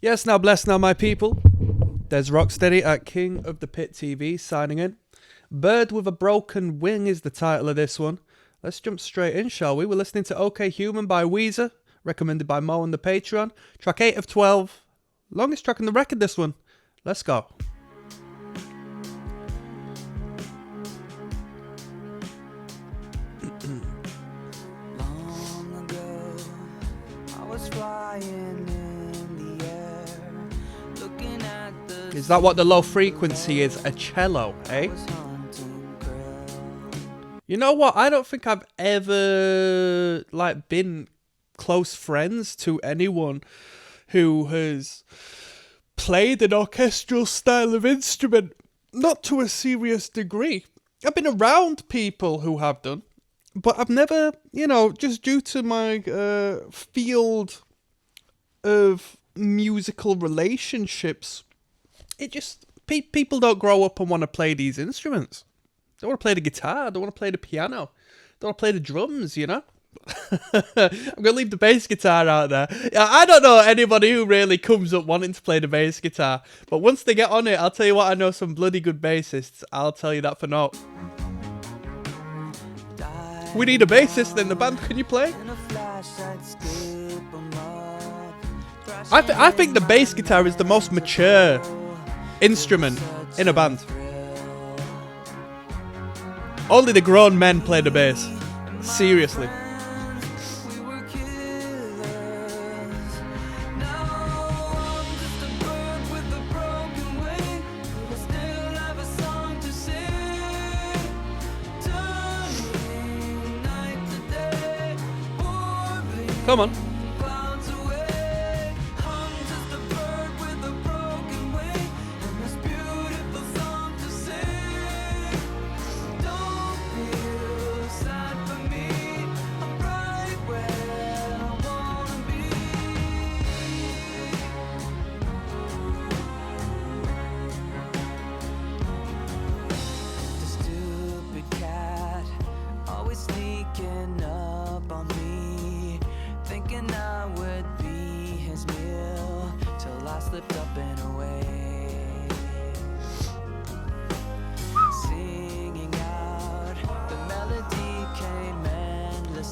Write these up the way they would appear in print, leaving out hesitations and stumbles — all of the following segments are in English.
Yes, now bless now, my people. There's ROCKSTEADY at King of the Pit TV signing in. Bird with a Broken Wing is the title of this one. Let's jump straight in, shall we? We're listening to OK Human by Weezer, recommended by Mo on the Patreon. Track 8 of 12. Longest track on the record, this one. Let's go. Long ago, I was flying in the air, looking at the Is that what the low frequency is? A cello, eh? You know what? I don't think I've ever been close friends to anyone who has played an orchestral style of instrument, not to a serious degree. I've been around people who have done, but I've never, just due to my field of musical relationships, it just, people don't grow up and want to play these instruments. They want to play the guitar, they want to play the piano, they want to play the drums, I'm going to leave the bass guitar out there. I don't know anybody who really comes up wanting to play the bass guitar, but once they get on it, I'll tell you what, I know some bloody good bassists. I'll tell you that for now. We need a bassist in the band. Can you play? I think the bass guitar is the most mature instrument in a band. Only the grown men play the bass. Seriously. Come on.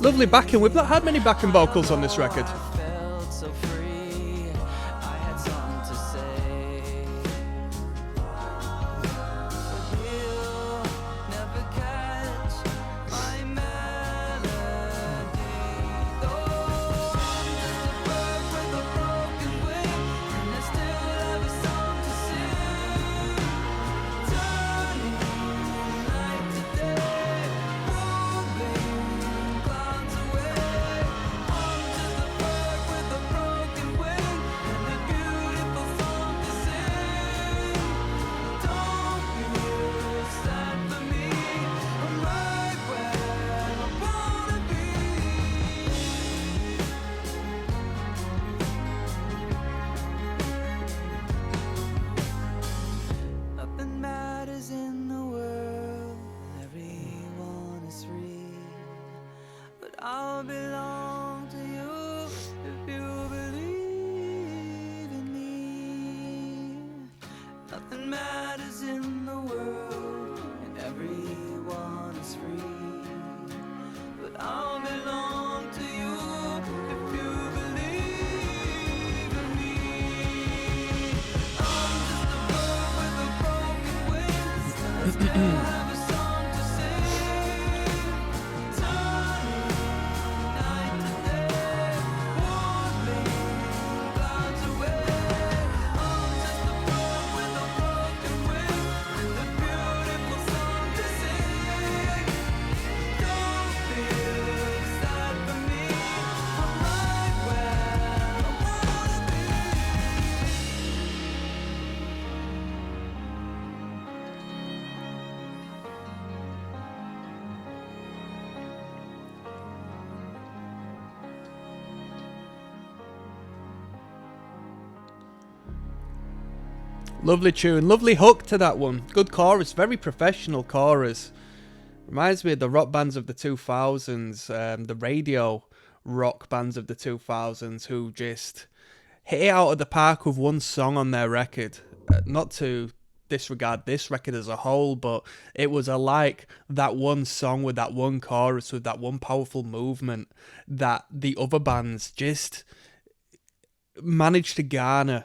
Lovely backing. We've not had many backing vocals on this record. Lovely tune, lovely hook to that one. Good chorus, very professional chorus. Reminds me of the rock bands of the 2000s, the radio rock bands of the 2000s who just hit it out of the park with one song on their record. Not to disregard this record as a whole, but it was that one song with that one chorus, with that one powerful movement that the other bands just managed to garner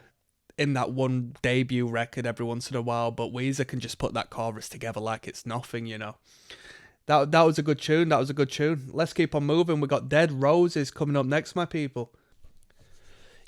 in that one debut record every once in a while, but Weezer can just put that chorus together like it's nothing, you know. That was a good tune. Let's keep on moving. We got Dead Roses coming up next, my people.